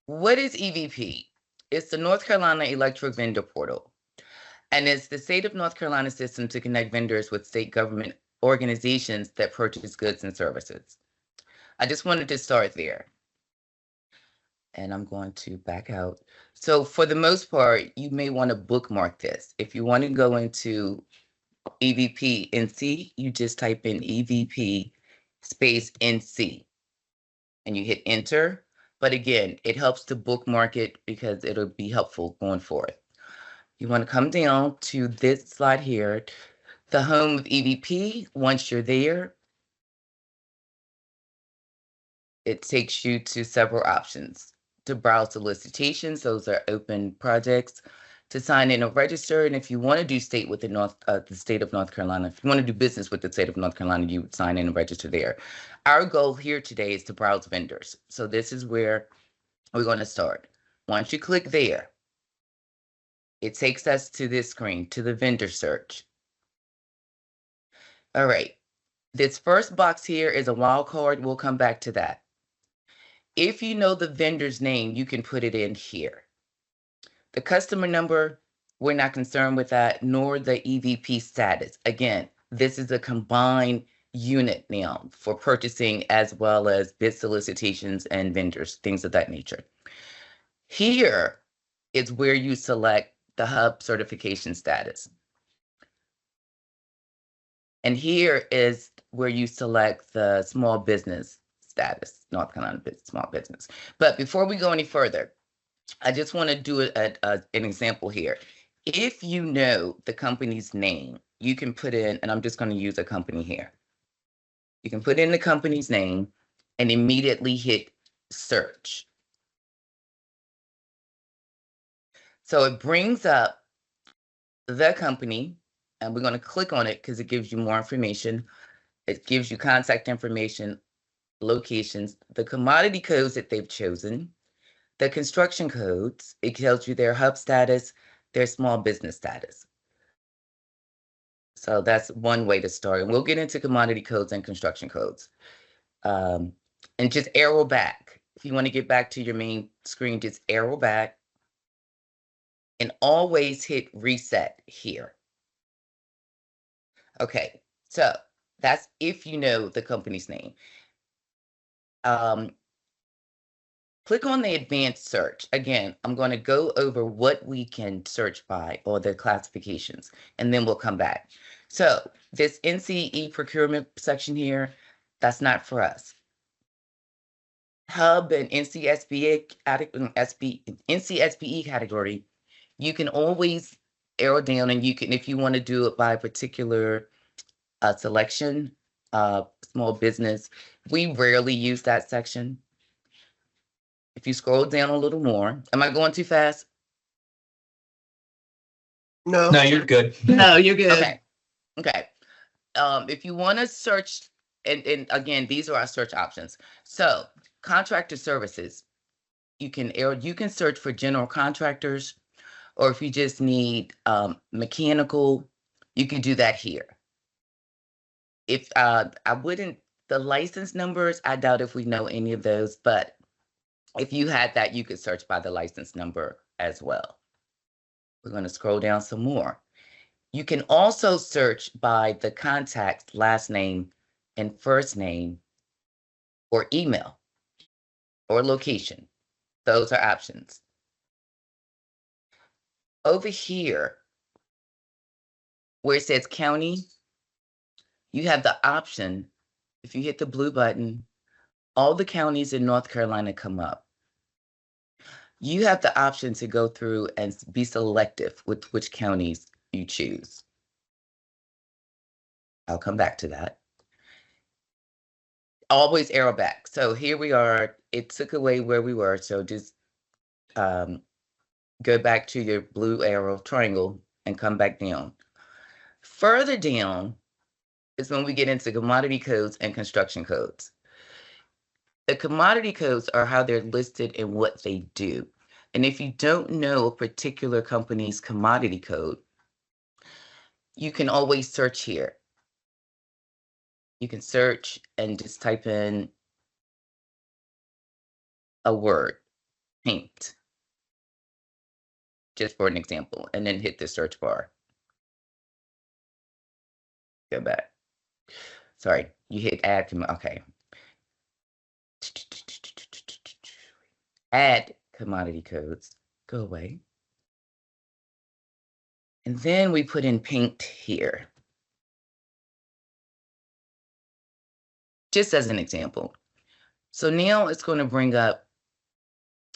What is EVP? It's the North Carolina Electric Vendor Portal, and it's the state of North Carolina system to connect vendors with state government organizations that purchase goods and services. I just wanted to start there. And I'm going to back out. So for the most part, you may want to bookmark this. If you want to go into EVP NC, you just type in EVP space NC and you hit enter. But again, it helps to bookmark it because it'll be helpful going forward. You want to come down to this slide here, the home of EVP. Once you're there, it takes you to several options. To browse solicitations, those are open projects. To sign in or register, and if you want to do state with the state of North Carolina, if you want to do business with the state of North Carolina, you would sign in and register there. Our goal here today is to browse vendors. So this is where we're going to start. Once you click there, it takes us to this screen, to the vendor search. All right. This first box here is a wildcard. We'll come back to that. If you know the vendor's name, you can put it in here. The customer number, we're not concerned with that, nor the EVP status. Again, this is a combined unit now for purchasing as well as bid solicitations and vendors, things of that nature. Here is where you select the hub certification status. And here is where you select the small business status, North Carolina small business. But before we go any further, I just want to do an example here. If you know the company's name, you can put in, and I'm just going to use a company here. You can put in the company's name and immediately hit search. So it brings up the company, and we're going to click on it because it gives you more information. It gives you contact information, locations, the commodity codes that they've chosen, the construction codes. It tells you their hub status, their small business status. So that's one way to start. And we'll get into commodity codes and construction codes. And just arrow back. If you want to get back to your main screen, just arrow back. And always hit reset here. Okay, so that's if you know the company's name. Click on the advanced search. Again, I'm going to go over what we can search by or the classifications, and then we'll come back. So this NCE procurement section here, that's not for us. Hub and NCSBE category, you can always arrow down, and you can, if you want to do it by a particular selection, small business, we rarely use that section. If you scroll down a little more, am I going too fast? No. No, you're good. No, you're good. Okay. Okay. If you want to search, and again, these are our search options. So contractor services, you can search for general contractors, or if you just need mechanical, you can do that here. If I wouldn't, the license numbers, I doubt if we know any of those, but if you had that, you could search by the license number as well. We're going to scroll down some more. You can also search by the contact's last name and first name, or email, or location. Those are options. Over here, where it says county, you have the option, if you hit the blue button, all the counties in North Carolina come up. You have the option to go through and be selective with which counties you choose. I'll come back to that. Always arrow back. So here we are. It took away where we were. So just go back to your blue arrow triangle and come back down. Further down is when we get into commodity codes and construction codes. The commodity codes are how they're listed and what they do. And if you don't know a particular company's commodity code, you can always search here. You can search and just type in a word. paint, just for an example, and then hit the search bar. Go back. Sorry, you hit add. Okay. Add commodity codes. Go away. And then we put in paint here. Just as an example. So now it's going to bring up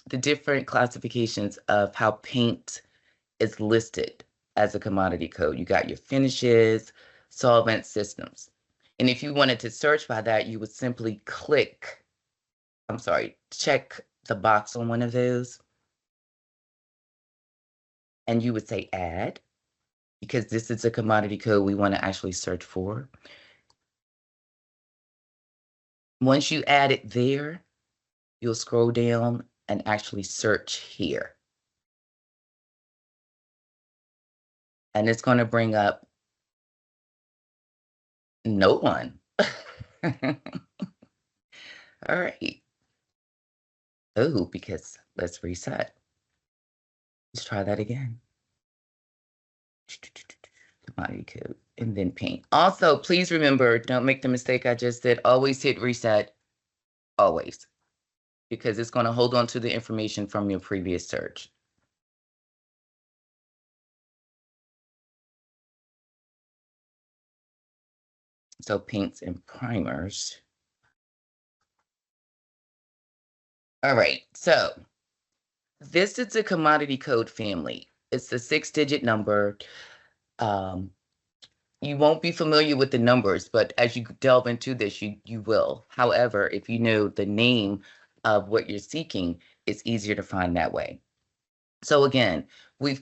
the different classifications of how paint is listed as a commodity code. You got your finishes, solvent systems. And if you wanted to search by that, you would simply check the box on one of those. And you would say add, because this is a commodity code we want to actually search for. Once you add it there, you'll scroll down and actually search here. And it's going to bring up no one. All right. Oh, because let's reset. Let's try that again. Commodity code and then paint. Also, please remember, don't make the mistake I just did. Always hit reset. Always. Because it's going to hold on to the information from your previous search. So paints and primers. All right, so this is a commodity code family. It's a 6-digit number. You won't be familiar with the numbers, but as you delve into this, you will. However, if you know the name of what you're seeking, it's easier to find that way. So again, we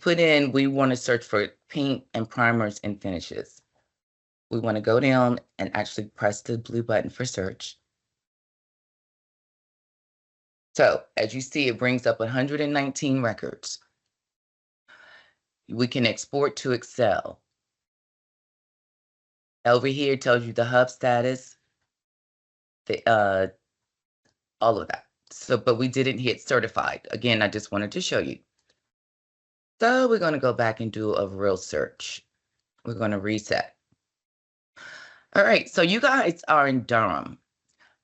want to search for paint and primers and finishes. We want to go down and actually press the blue button for search. So as you see, it brings up 119 records. We can export to Excel. Over here it tells you the hub status, all of that. So, but we didn't hit certified. Again, I just wanted to show you. So we're going to go back and do a real search. We're going to reset. All right, so you guys are in Durham.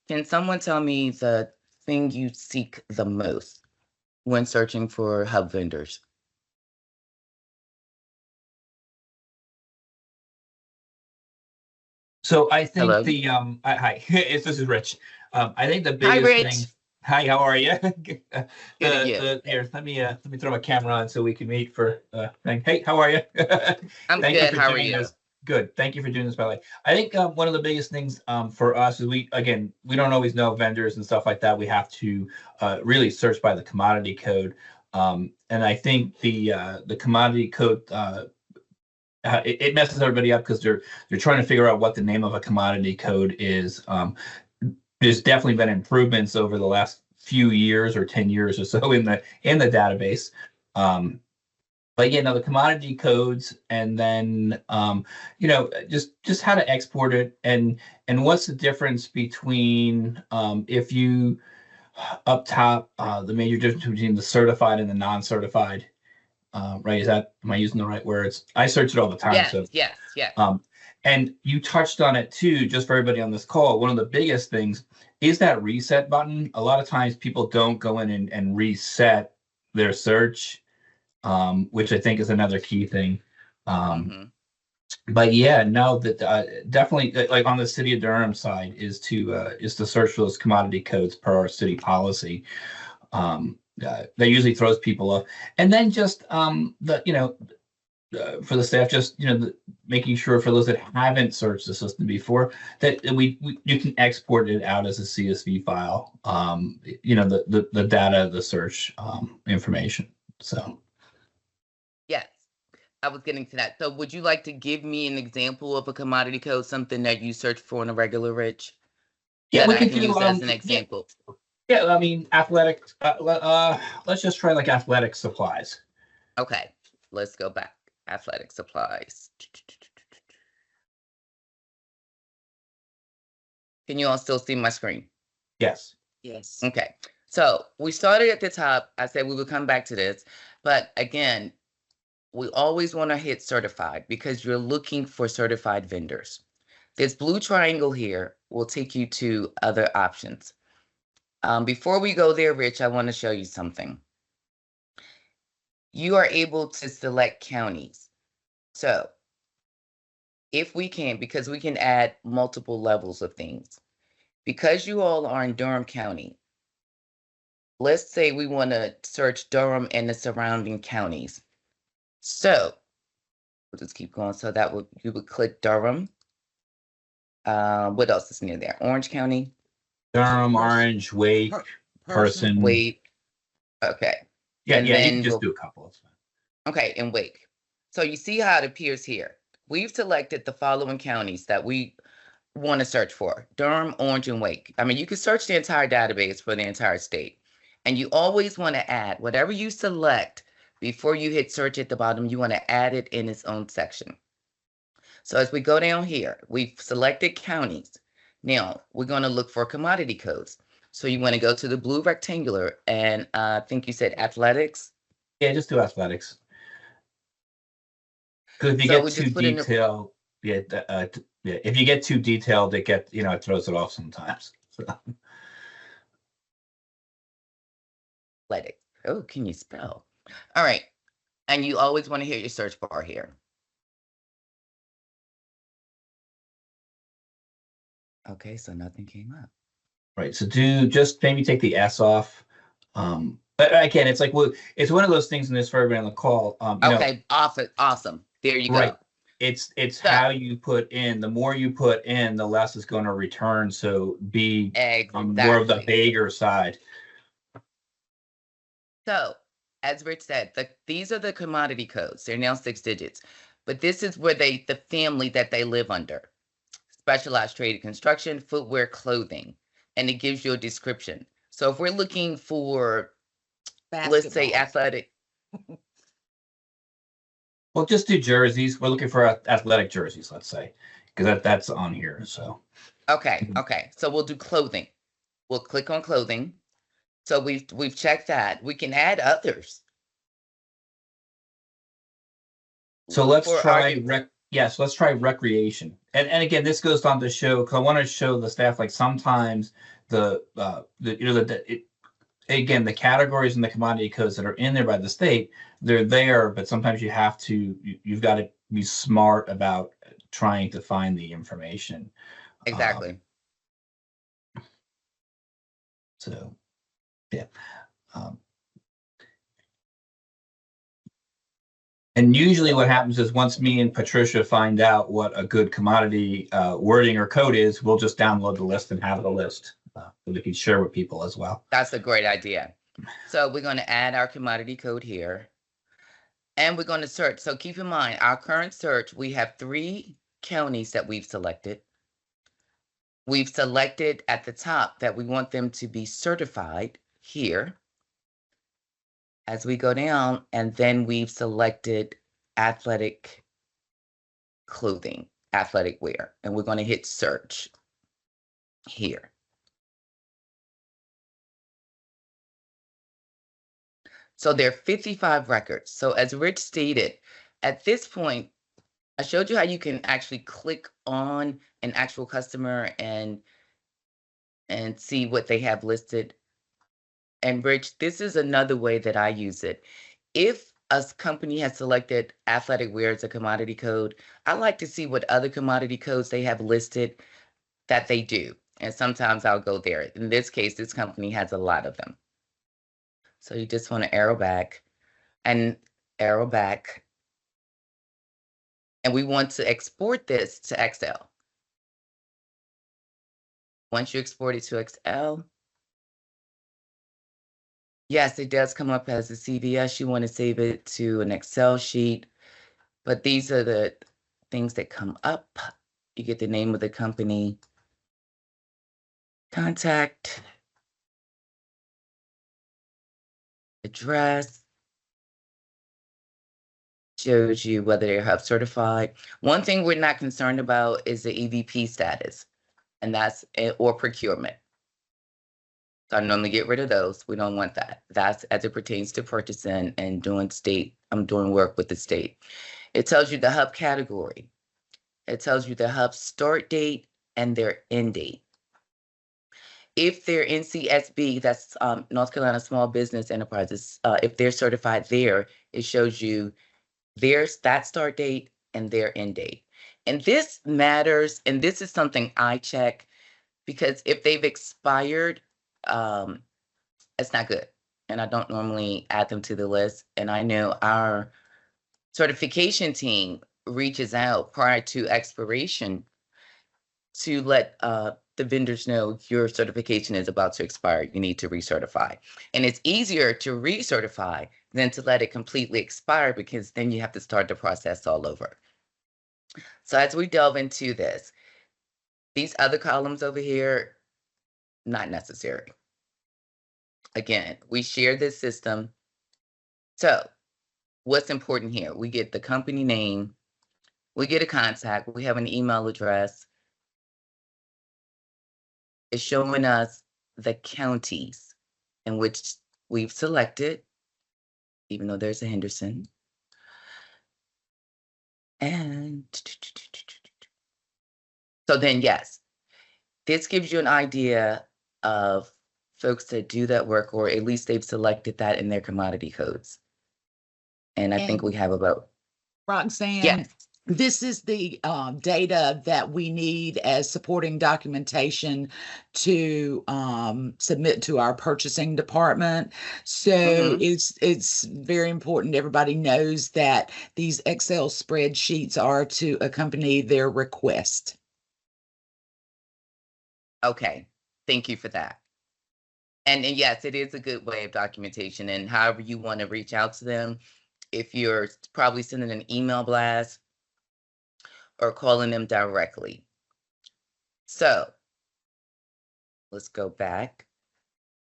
Can someone tell me the thing you seek the most when searching for hub vendors? So I think Hello? hi, this is Rich. I think the Hi, biggest thing. Rich. Hi, how are you? Good at you. Here, let me throw my camera on so we can meet for thing. Hey, how are you? I'm Thank you good. for How are doing you? this. Good. Thank you for doing this, by the way. I think one of the biggest things for us is we don't always know vendors and stuff like that. We have to really search by the commodity code. And I think the commodity code it messes everybody up because they're trying to figure out what the name of a commodity code is. There's definitely been improvements over the last few years or 10 years or so in the database. But the commodity codes, and then just how to export it, and what's the difference between if you up top the major difference between the certified and the non-certified. Right? Am I using the right words? I search it all the time. Yes, So, yes. and you touched on it too, just for everybody on this call. One of the biggest things is that reset button. A lot of times people don't go in and reset their search, which I think is another key thing. But yeah, no, that definitely like on the city of Durham side is to search for those commodity codes per our city policy. That usually throws people off. And then just for the staff, just making sure for those that haven't searched the system before that you can export it out as a CSV file. The data, the search information. So Yes, I was getting to that. So would you like to give me an example of a commodity code, something that you search for in a regular Rich, yeah, that we I can can do use as an example? Yeah, I mean athletic. Let's just try like athletic supplies. Okay, let's go back. Athletic supplies. Can you all still see my screen? Yes. Okay. So we started at the top. I said we would come back to this, but again, we always want to hit certified because you're looking for certified vendors. This blue triangle here will take you to other options. Before we go there, Rich, I want to show you something. You are able to select counties. So if we can, because we can add multiple levels of things, because you all are in Durham County, let's say we want to search Durham and the surrounding counties. So we'll just keep going. So that would, you would click Durham. What else is near there? Orange County. Durham, Orange, Wake, Person. Wake. Okay. Yeah, And yeah, you then can just we'll, do a couple. It's fine. okay, and Wake. So you see how it appears here. We've selected the following counties that we want to search for: Durham, Orange, and Wake. I mean, you can search the entire database for the entire state. And you always want to add whatever you select before you hit search at the bottom, you want to add it in its own section. So as we go down here, we've selected counties. Now we're going to look for commodity codes. So you want to go to the blue rectangular, and I think you said athletics. Yeah, just do athletics. Because if you So get we too just put in the detailed, yeah, yeah, if you get too detailed, it throws it off sometimes. So, athletics. Oh, can you spell? All right. And you always want to hear your search bar here. Okay, so nothing came up. right. So just maybe take the S off. But again, it's like, well, it's one of those things in this for everybody on the call. Okay, awesome. There you Right. go. It's So how you put in. The more you put in, the less it's going to return. So be on more of the exactly. vaguer side. So as Rich said, these are the commodity codes. They're now 6 digits, but this is where the family that they live under: specialized trade, construction, footwear, clothing, and it gives you a description. So if we're looking for, let's say, Basketball. athletic, Well, just do jerseys. We're looking for athletic jerseys, let's say, because that's on here. So okay. So we'll do clothing. We'll click on clothing. So we've checked that. We can add others. So Look let's for try let's try recreation. And again, this goes on to show, because I want to show the staff, like sometimes again, the categories and the commodity codes that are in there by the state, they're there, but sometimes you've got to be smart about trying to find the information. exactly. So yeah. And usually what happens is once me and Patricia find out what a good commodity wording or code is, we'll just download the list and have the list that we can share with people as well. That's a great idea. So we're going to add our commodity code here, and we're going to search. So keep in mind, our current search, we have 3 counties that we've selected. We've selected at the top that we want them to be certified here. As we go down, and then we've selected athletic clothing, athletic wear, and we're going to hit search here. So there are 55 records. So as Rich stated, at this point, I showed you how you can actually click on an actual customer and see what they have listed. And Rich, this is another way that I use it. If a company has selected athletic wear as a commodity code, I like to see what other commodity codes they have listed that they do. And sometimes I'll go there. In this case, this company has a lot of them. So you just want to arrow back and arrow back. And we want to export this to Excel. Once you export it to Excel, yes, it does come up as a CVS. You want to save it to an Excel sheet, but these are the things that come up. You get the name of the company, contact, address, shows you whether they're Hub certified. One thing we're not concerned about is the EVP status, and that's or procurement. So I normally get rid of those. We don't want that. That's as it pertains to purchasing and doing I'm doing work with the state. It tells you the hub category. It tells you the hub start date and their end date. If they're NCSB, that's North Carolina Small Business Enterprises, if they're certified there, it shows you there's that start date and their end date. And this matters, and this is something I check because if they've expired, it's not good. And I don't normally add them to the list. And I know our certification team reaches out prior to expiration to let the vendors know your certification is about to expire. You need to recertify. And it's easier to recertify than to let it completely expire because then you have to start the process all over. So as we delve into this, these other columns over here, not necessary. Again, we share this system. So what's important here? We get the company name, we get a contact, we have an email address. It's showing us the counties in which we've selected, even though there's a Henderson. And so then, yes, this gives you an idea of folks that do that work, or at least they've selected that in their commodity codes. And I think we have about, Roxanne, yes, this is the data that we need as supporting documentation to submit to our purchasing department. So it's very important everybody knows that these Excel spreadsheets are to accompany their request. Okay, thank you for that. And yes, it is a good way of documentation. And however you want to reach out to them, if you're probably sending an email blast or calling them directly. So let's go back.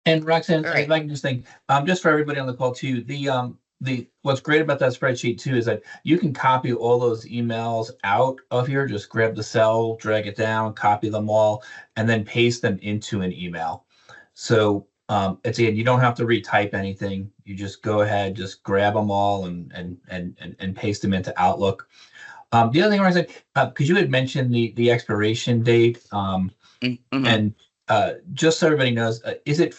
And Roxanne, All right. if I can just think, just for everybody on the call too, the what's great about that spreadsheet too is that you can copy all those emails out of here. Just grab the cell, drag it down, copy them all, and then paste them into an email. So it's again, you don't have to retype anything. You just go ahead, just grab them all and paste them into Outlook. The other thing I was like, because you had mentioned the expiration date, and just so everybody knows, is it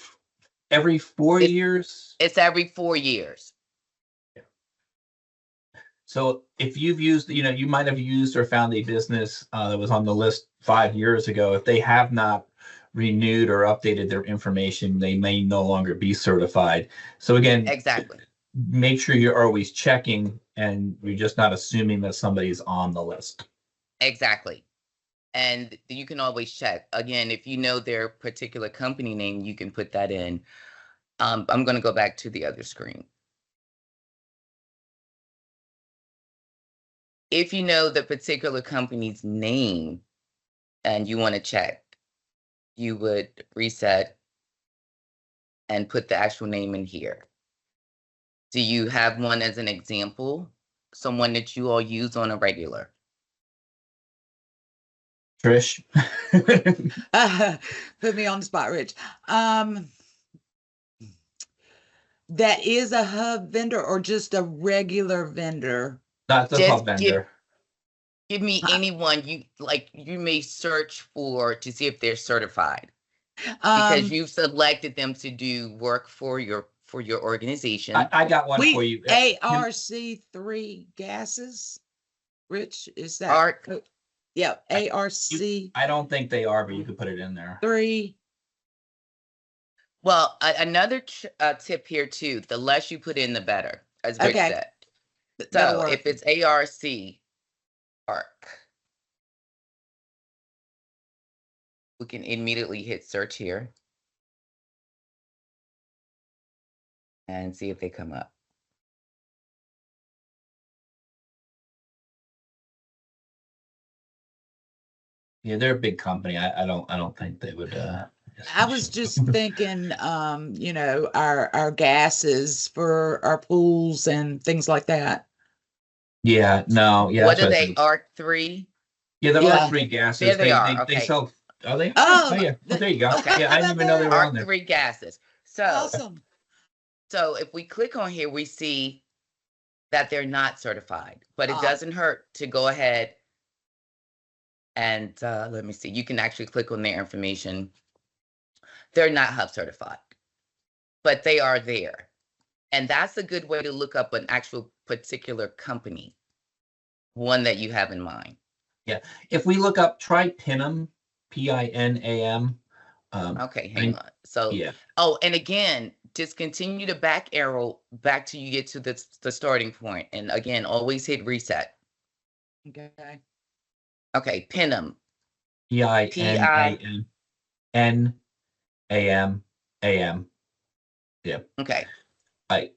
every 4 years? It's every 4 years. So if you've used, you might have used or found a business that was on the list 5 years ago. If they have not renewed or updated their information, they may no longer be certified. So again, exactly, make sure you're always checking and you're just not assuming that somebody's on the list. Exactly. And you can always check. Again, if you know their particular company name, you can put that in. I'm going to go back to the other screen. If you know the particular company's name and you want to check, you would reset and put the actual name in here. Do you have one as an example? Someone that you all use on a regular? Trish. Put me on the spot, Rich. That is a hub vendor or just a regular vendor? That's a hub vendor. Give me anyone you may search for to see if they're certified. Because you've selected them to do work for your organization. I got one for you. ARC3 gases. Rich, is that yeah, ARC. I don't think they are, but you could put it in there. 3. Well, another tip here too, the less you put in, the better, as Rich said. So if it's ARC, we can immediately hit search here and see if they come up. Yeah, they're a big company. I don't think they would. I was just thinking, our gases for our pools and things like that. Yeah, no, yeah. What are they? ARC3? Yeah, the ARC3 gases. There they are. Okay. They sell Are they? Oh Oh, yeah. Well, there you go. Okay. Yeah, how I didn't about even know they that? were on there. R3 gases. So, Awesome. so if we click on here, we see that they're not certified, but it Ah, doesn't hurt to go ahead and let me see. You can actually click on their information. They're not hub certified, but they are there. And that's a good way to look up an actual particular company, one that you have in mind. Yeah. If we look up, try Pinam, Pinam. Okay, hang on. So, Yeah. oh, and again, just continue to back arrow back till you get to the starting point. And again, always hit reset. okay. Okay, pin them. Pinam. Nam. Yeah. Okay. I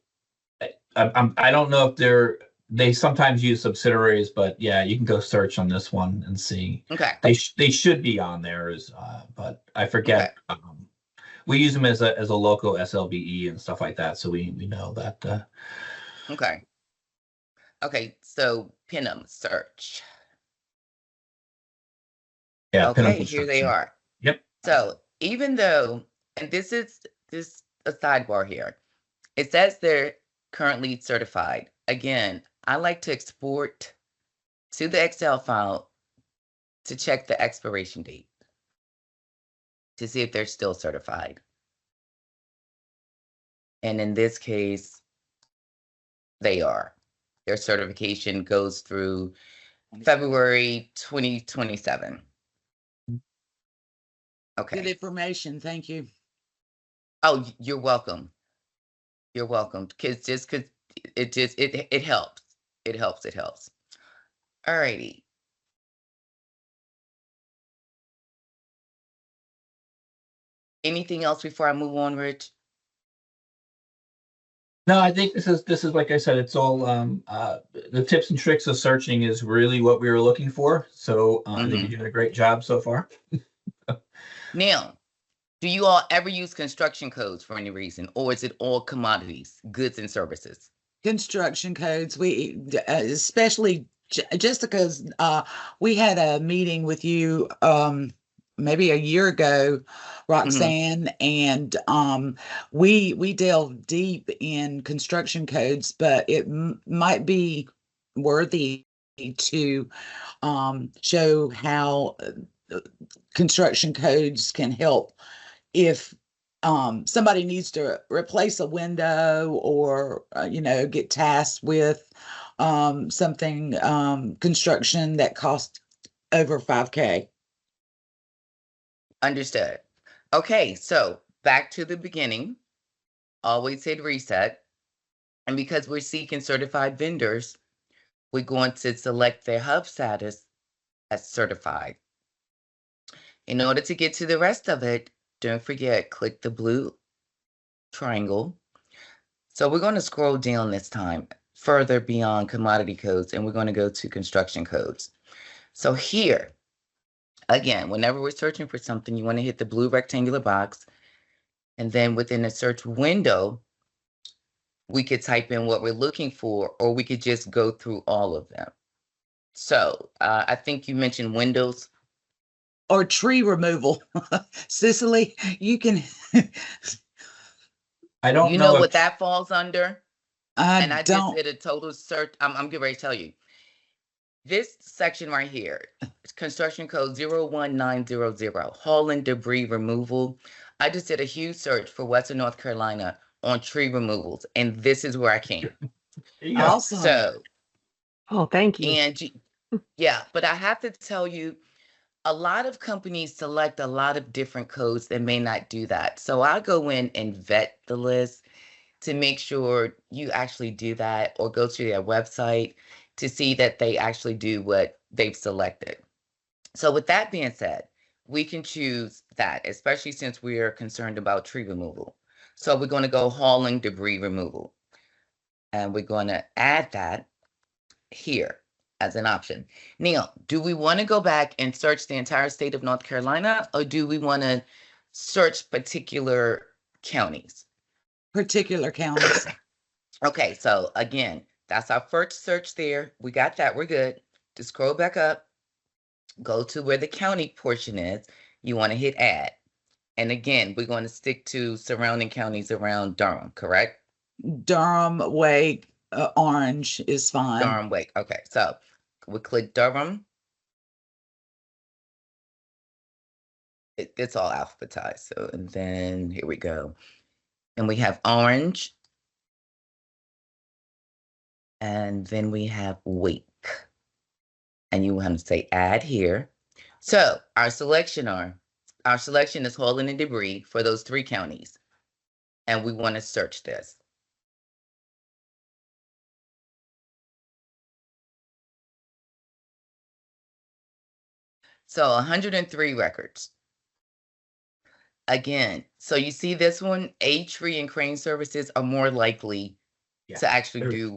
I don't know if they sometimes use subsidiaries, but yeah, you can go search on this one and see. Okay. They should be on there, but I Okay. forget. We use them as a local SLBE and stuff like that, so we know that. Okay. Okay. So pin them, search. Yeah, Pinham Okay, here they Construction. are. Yep. So even though, and this is a sidebar here, it says they're currently certified. Again, I like to export to the Excel file to check the expiration date to see if they're still certified. And in this case, they are. Their certification goes through February 2027. Good Okay. information. Thank you. Oh, you're welcome. You're welcome. Because it helps. It helps. It helps. All righty. Anything else before I move on, Rich? No, I think this is like I said, it's all the tips and tricks of searching is really what we were looking for. So I think you're doing a great job so far. Now, do you all ever use construction codes for any reason, or is it all commodities, goods, and services? Construction codes. We especially just because we had a meeting with you maybe a year ago, Roxanne, and we delved deep in construction codes, but it might be worthy to show how construction codes can help if somebody needs to replace a window or get tasked with something construction that costs over 5K. Understood. Okay, so back to the beginning. Always hit reset. And because we're seeking certified vendors, we're going to select their hub status as certified. In order to get to the rest of it, don't forget, click the blue triangle. So we're going to scroll down this time further beyond commodity codes, and we're going to go to construction codes. So here, again, whenever we're searching for something, you want to hit the blue rectangular box, and then within the search window, we could type in what we're looking for, or we could just go through all of them. So I think you mentioned windows. Or tree removal. Cicely, you can. I don't You know know what that falls under? And I just don't. did a total search. I'm getting ready to tell you. This section right here, construction code 01900, hauling debris removal. I just did a huge search for Western North Carolina on tree removals, and this is where I came. There you go. Awesome. So, Oh, thank you. and yeah, but I have to tell you, a lot of companies select a lot of different codes that may not do that. So I go in and vet the list to make sure you actually do that, or go to their website to see that they actually do what they've selected. So with that being said, we can choose that, especially since we are concerned about tree removal. So we're going to go hauling debris removal, and we're going to add that here as an option. Neil, do we want to go back and search the entire state of North Carolina, or do we want to search particular counties? Particular counties. Okay, so again, that's our first search there. We got that. We're good. To scroll back up, go to where the county portion is. You want to hit add. And again, we're going to stick to surrounding counties around Durham, correct? Durham, Wake, Orange is fine. Durham, Wake. Okay, so we click Durham. It's all alphabetized. So, and then here we go. And we have Orange. And then we have Wake. And you want to say add here. So our selection is hauling and debris for those 3 counties. And we want to search this. So 103 records. Again, so you see this one, tree and crane services are more likely to actually do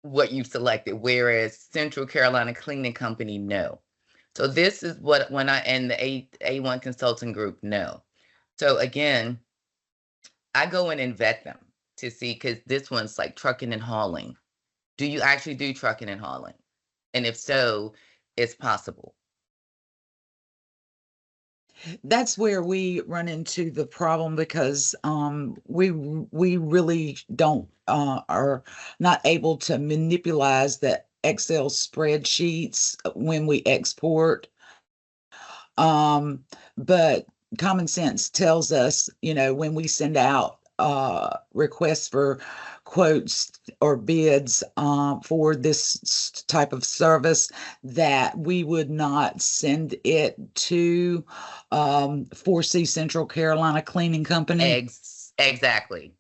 what you've selected, whereas Central Carolina Cleaning Company, no. So this is what and the A1 Consulting Group, no. So again, I go in and vet them to see, because this one's like trucking and hauling. Do you actually do trucking and hauling? And if so, it's possible. That's where we run into the problem, because we really don't are not able to manipulate the Excel spreadsheets when we export. But common sense tells us, when we send out requests for quotes or bids for this type of service, that we would not send it to 4C Central Carolina Cleaning Company. Exactly.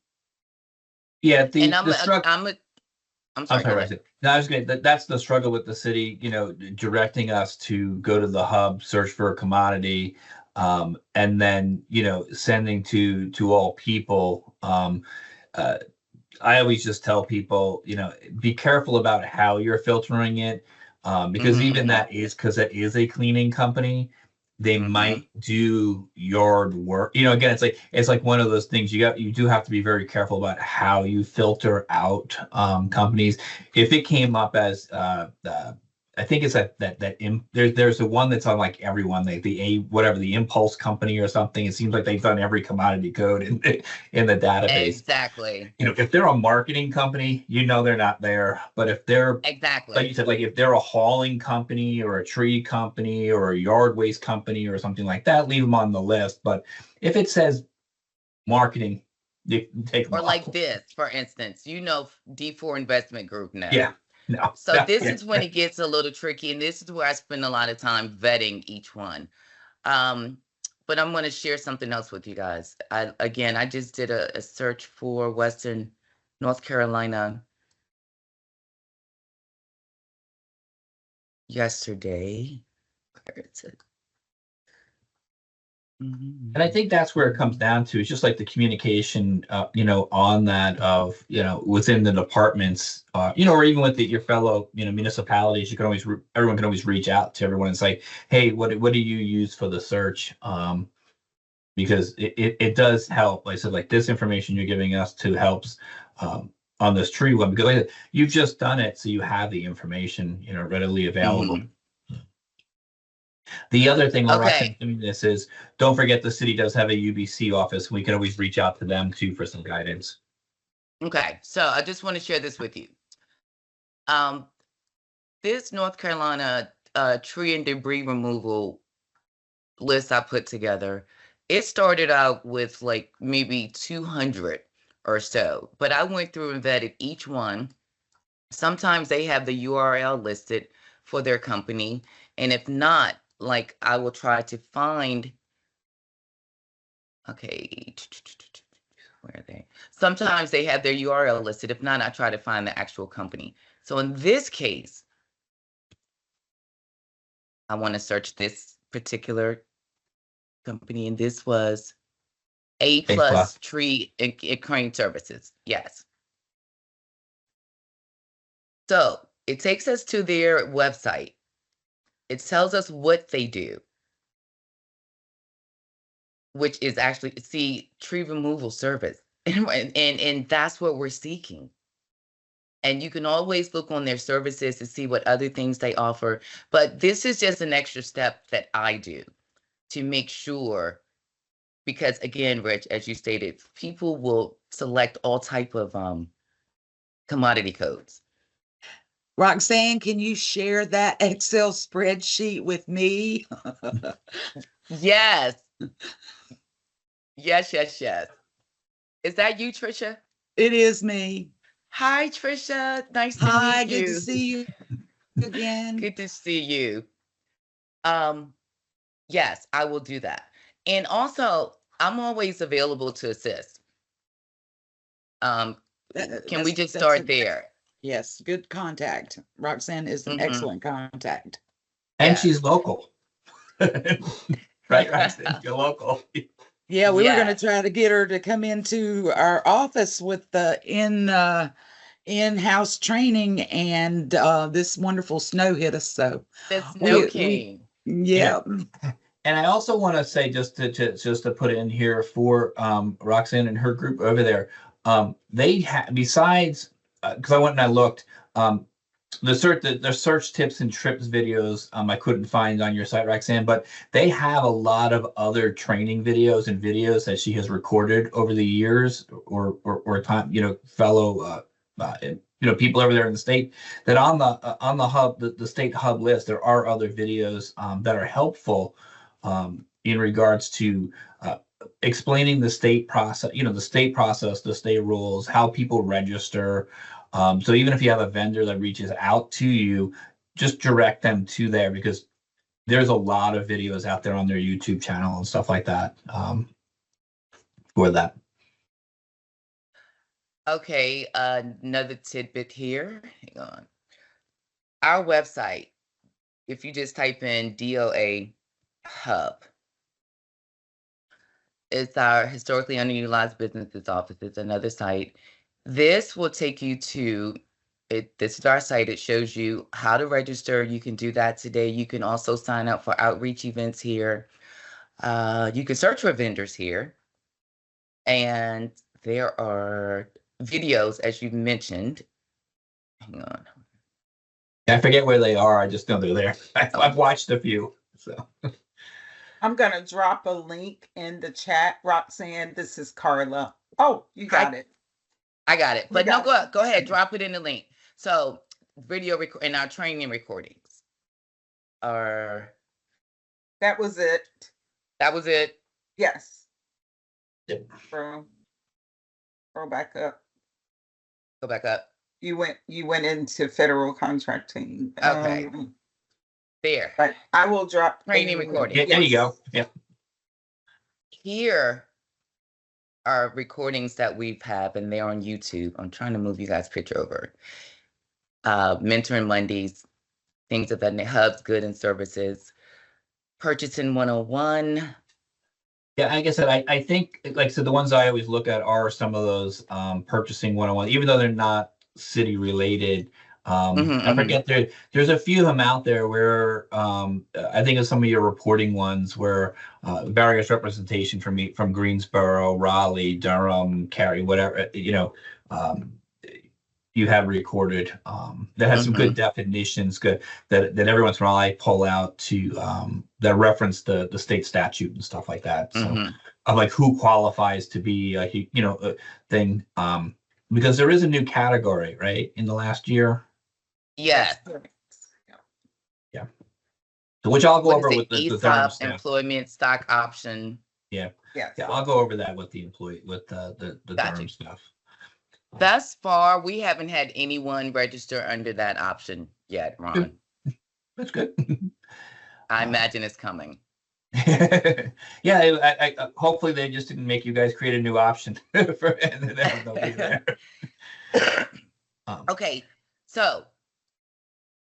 Yeah, and I'm sorry. Go ahead. No, I was going. That's the struggle with the city. Directing us to go to the hub, search for a commodity, and then sending to all people. I always just tell people, be careful about how you're filtering it, because even that is, because it is a cleaning company, they might do yard work. Again, it's like one of those things you do have to be very careful about how you filter out companies. If it came up as I think it's there's a one that's on like everyone, like the Impulse Company or something. It seems like they've done every commodity code in the database. Exactly. If they're a marketing company, they're not there. But if they're like you said, like if they're a hauling company or a tree company or a yard waste company or something like that, leave them on the list. But if it says marketing, you take them or off. like this, for instance, D4 Investment Group now. Yeah. No. So this is when it gets a little tricky, and this is where I spend a lot of time vetting each one. But I'm going to share something else with you guys. I just did a search for Western North Carolina yesterday. Where is it? And I think that's where it comes down to. It's just like the communication, on that of, within the departments, or even with your fellow, municipalities. Everyone can always reach out to everyone and say, hey, what do you use for the search? Because it does help. Like I said, like this information you're giving us helps on this tree one, because like I said, you've just done it, so you have the information, readily available. The other thing while Roxanne's doing this is, don't forget the city does have a UBC office. We can always reach out to them too for some guidance. Okay, so I just want to share this with you. This North Carolina tree and debris removal list I put together, it started out with like maybe 200 or so, but I went through and vetted each one. Sometimes they have the URL listed for their company, and if not, like I will try to find, okay, where are they? Sometimes they have their URL listed. If not, I try to find the actual company. So in this case, I want to search this particular company, and this was A plus Tree and Crane Services. Yes. So it takes us to their website. It tells us what they do, which is actually, tree removal service. And that's what we're seeking. And you can always look on their services to see what other things they offer. But this is just an extra step that I do. to make sure, because again, Rich, as you stated, people will select all type of commodity codes. Roxanne, can you share that Excel spreadsheet with me? Yes. Yes, yes, yes. Is that you, Trisha? It is me. Hi, Trisha. Nice to Hi, meet good to you. see you again. Good to see you. Yes, I will do that. And also, I'm always available to assist. Can we just start there? Yes, good contact. Roxanne is an excellent contact. And Yes. she's local. Right, Roxanne, you're local. Yeah, we were going to Yes. try to get her to come into our office with the in-house training, and this wonderful snow hit us. So The Snow we King. yeah. And I also want to say, just to put it in here for Roxanne and her group over there, they besides, because I went and I looked, the search tips and trips videos I couldn't find on your site, Roxanne, but they have a lot of other training videos and videos that she has recorded over the years, or time, fellow people over there in the state, that on the hub, the state hub list, there are other videos that are helpful in regards to explaining the state process, the state rules, how people register. So even if you have a vendor that reaches out to you, just direct them to there, because there's a lot of videos out there on their YouTube channel and stuff like that for that. Okay, another tidbit here. Hang on. Our website, if you just type in DOA Hub, it's our historically underutilized businesses offices, another site. This will take you to it. This is our site. It shows you how to register. You can do that today. You can also sign up for outreach events here. You can search for vendors here. And there are videos, as you mentioned. Hang on. I forget where they are. I just know they're there. I've watched a few. So I'm going to drop a link in the chat. Roxanne, this is Carla. Oh, you got it. I got it. But got no, go ahead. Drop it in the link. So video and our training recordings are. That was it. That was it. Yes. Yep. Scroll back up. Go back up. You went into federal contracting. Okay. There. But I will drop Training recording. Yeah, there you go. Yeah. Here are recordings that we've had, and they're on YouTube. I'm trying to move you guys' picture over. Mentoring Mondays, things of that, hubs, good and services, purchasing 101. Yeah, like I said, I think, like, so the ones I always look at are some of those purchasing 101, even though they're not city related. I forget there's a few of them out there where I think of some of your reporting ones where various representation from Greensboro, Raleigh, Durham, Cary, whatever, you have recorded that has some good definitions, good that every once in a while I pull out to that reference the state statute and stuff like that. So of like who qualifies to be a thing, because there is a new category, right, in the last year. Yes. Yeah. So which I'll go over with the ESOP, Durham staff. employment stock option. Yeah. Yes. Yeah, I'll go over that with the employee with the Durham stuff. Thus far, we haven't had anyone register under that option yet, Ron. That's good. I imagine it's coming. Yeah, I hopefully they just didn't make you guys create a new option for, and then they'll be there. Okay, so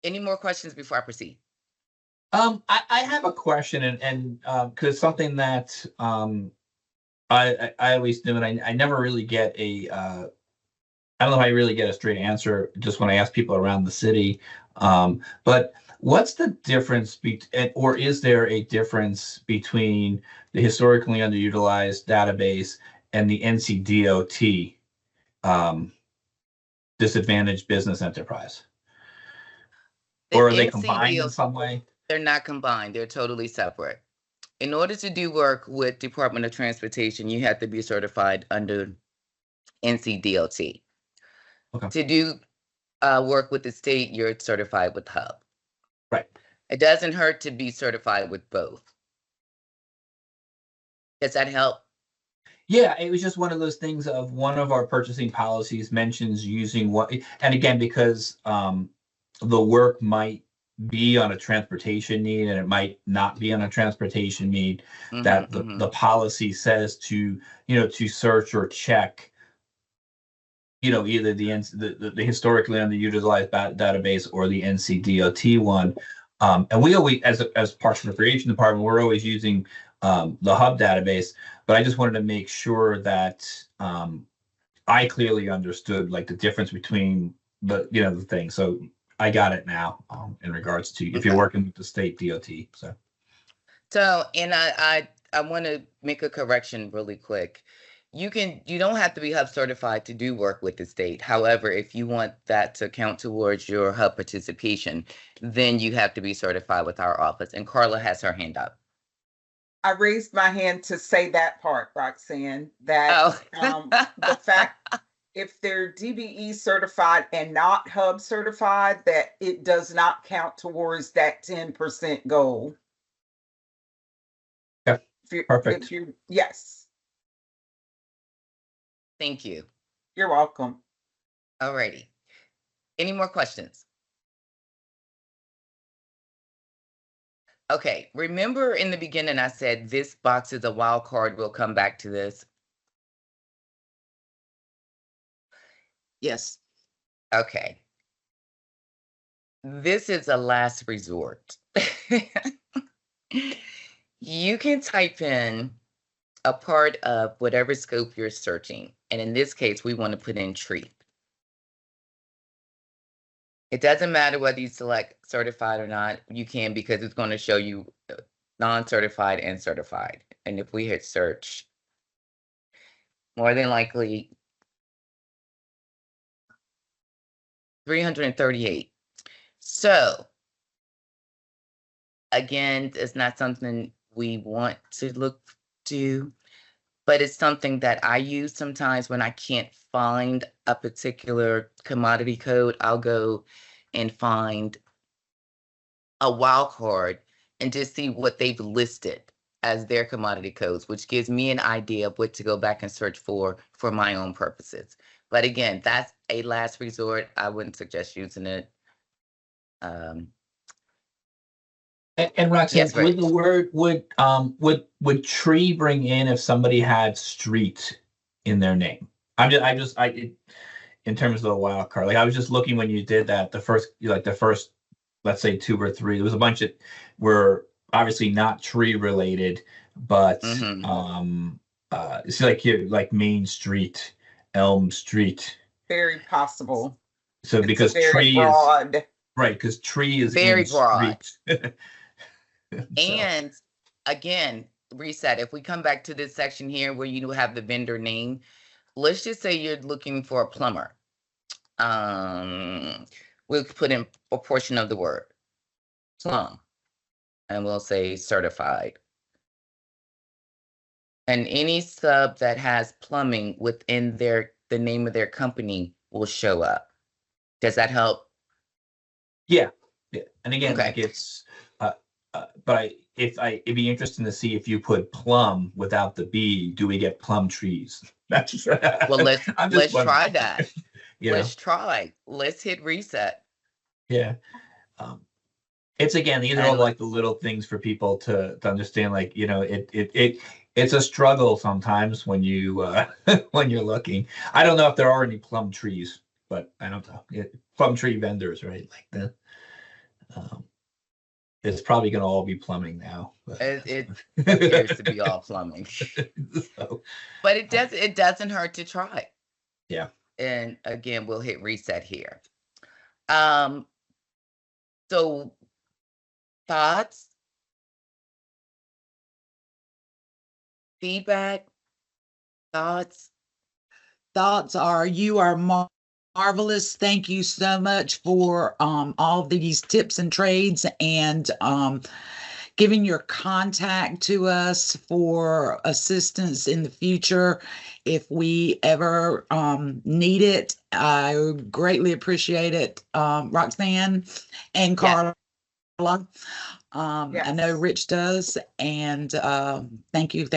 any more questions before I proceed? I have a question, and because something that I always do, and I never really get a I don't know if I really get a straight answer just when I ask people around the city. But what's the difference or is there a difference between the historically underutilized database and the NCDOT disadvantaged business enterprise? Or are they combined in some way? They're not combined. They're totally separate. in order to do work with Department of Transportation, you have to be certified under NCDOT. Okay. To do work with the state, you're certified with Hub. Right. It doesn't hurt to be certified with both. Does that help? Yeah, it was just one of those things of one of our purchasing policies mentions using what, and again, because the work might be on a transportation need and it might not be on a transportation need, that the policy says to, to search or check, either the historically underutilized database or the NCDOT one. And we always, as Parks and Recreation Department, we're always using the Hub database, but I just wanted to make sure that I clearly understood like the difference between the thing. So I got it now in regards to if you're working with the state DOT. So, and I want to make a correction really quick. You don't have to be Hub certified to do work with the state. However, if you want that to count towards your Hub participation, then you have to be certified with our office. And Carla has her hand up. I raised my hand to say that part, Roxanne, that the fact if they're DBE certified and not Hub certified, that it does not count towards that 10% goal. Yeah, perfect. Yes. Thank you. You're welcome. All righty. Any more questions? Okay, remember in the beginning I said this box is a wild card. We'll come back to this. Yes. Okay. This is a last resort. You can type in a part of whatever scope you're searching. And in this case, we want to put in tree. It doesn't matter whether you select certified or not. You can, because it's going to show you non-certified and certified. And if we hit search, more than likely 338. So again, it's not something we want to look to, but it's something that I use sometimes when I can't find a particular commodity code. I'll go and find a wild card and just see what they've listed as their commodity codes, which gives me an idea of what to go back and search for my own purposes. But again, that's a last resort. I wouldn't suggest using it. And Roxanne, Yes, would the word would tree bring in if somebody had street in their name? In terms of the wild card, like I was just looking when you did that, the first, let's say 2 or 3, there was a bunch that were obviously not tree related, but it's like here, like Main Street, Elm Street. Very possible. So it's because tree broad. Is right, because tree is very broad. So. And again, reset. If we come back to this section here where you have the vendor name, let's just say you're looking for a plumber. We'll put in a portion of the word plum, and we'll say certified. And any sub that has plumbing within the name of their company will show up. Does that help? Yeah. And again, okay. Like it's, but it'd be interesting to see if you put plum without the B, do we get plum trees? That's well, let's try that. Let's try. Let's hit reset. Yeah. It's again, these are all like the little things for people to understand. Like, it's a struggle sometimes when you when you're looking. I don't know if there are any plum trees, but I don't know. Plum tree vendors, right? Like that. It's probably going to all be plumbing now. It appears to be all plumbing. But it doesn't hurt to try. Yeah. And again, we'll hit reset here. So thoughts, feedback, thoughts are you are marvelous. Thank you so much for all these tips and trades, and giving your contact to us for assistance in the future if we ever need it. I greatly appreciate it, Roxanne and Carla. I know Yes. Rich does, and thank you.